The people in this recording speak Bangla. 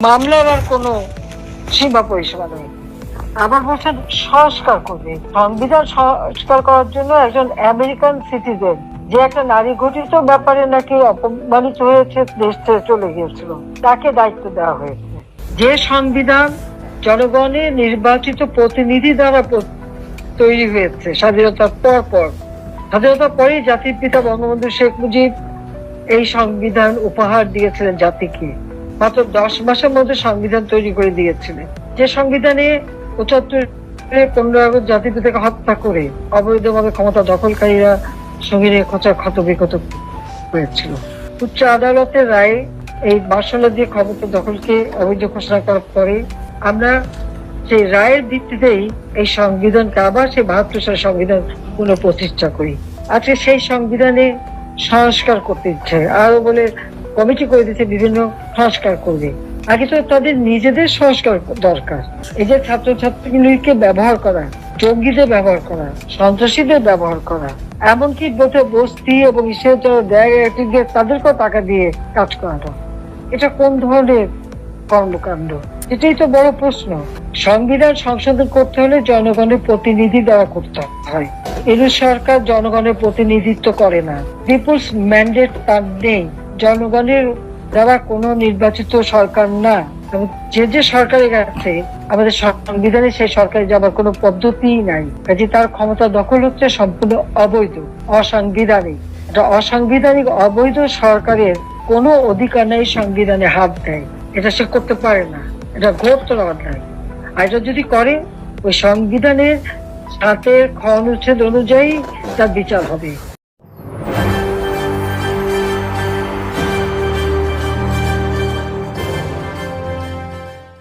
মামলার আর কোনো সীমা পরিসীমা নেই। আবার বলছেন সংস্কার করবে, সংবিধান সংস্কার করার জন্য একজন আমেরিকান সিটিজেন যে একটা নারী ঘটিত ব্যাপারে নাকি অপমানিত হয়েছে, দেশ ছেড়ে চলে গিয়েছিল, তাকে দায়িত্ব দেওয়া হয়েছে। যে সংবিধান জনগণের নির্বাচিত প্রতিনিধি দ্বারা তৈরি হয়েছে স্বাধীনতার পর, স্বাধীনতার পরেই জাতির পিতা বঙ্গবন্ধু শেখ মুজিব এই সংবিধান উপহার দিয়েছিলেন জাতিকে। মাত্র 10 মাসের মধ্যে সংবিধান তৈরি করে দিয়েছিলেন, যে সংবিধানে 75-15 আগস্ট জাতির পিতাকে হত্যা করে অবৈধভাবে ক্ষমতা দখলকারীরা সঙ্গীনের খোঁচার ক্ষতবিক্ষত হয়েছিল। উচ্চ আদালতের রায়ে এই মার্শাল দিয়ে ক্ষমতা দখলকে অবৈধ ঘোষণা করার পরে আমরা সেই রায়ের ভিত্তিতেই এই সংবিধানকে আবার সেই 72 সালের সংবিধান পুনঃপ্রতিষ্ঠা করি। আজকে সেই সংবিধানে সংস্কার করতে ইচ্ছে, আরো বলে কমিটি করে দিচ্ছে বিভিন্ন সংস্কার করবে। আগে তো তাদের নিজেদের সংস্কার দরকার। এই যে ছাত্রছাত্রীগুলিকে ব্যবহার করা, জঙ্গিদের ব্যবহার করা, সন্ত্রাসীদের ব্যবহার করা, এমনকি বস্তি এবং ইসের জায়গায় তাদেরকেও টাকা দিয়ে কাজ করানো, এটা কোন ধরনের কর্মকাণ্ড? এটাই তো বড় প্রশ্ন। সংবিধান সংশোধন করতে হলে জনগণের প্রতিনিধি দ্বারা করতে হয়। ইউনূস সরকার জনগণের প্রতিনিধিত্ব করে না, পিপুলস ম্যান্ডেট তার নেই, জনগণের দ্বারা কোনো নির্বাচিত সরকার না। যে সরকারের কাছে আমাদের সংবিধানে সেই সরকারে যাবার কোনো পদ্ধতিই নাই, কাজে তার ক্ষমতা দখল হচ্ছে সম্পূর্ণ অবৈধ, অসাংবিধানিক। এটা অসাংবিধানিক অবৈধ সরকারের কোনো অধিকার নেই সংবিধানে হাত দেয়, এটা সে করতে পারে না, এটা ঘোরতর অন্যায়। আর এটা যদি করে, ওই সংবিধানের 7 অনুচ্ছেদ অনুযায়ী তার বিচার হবে।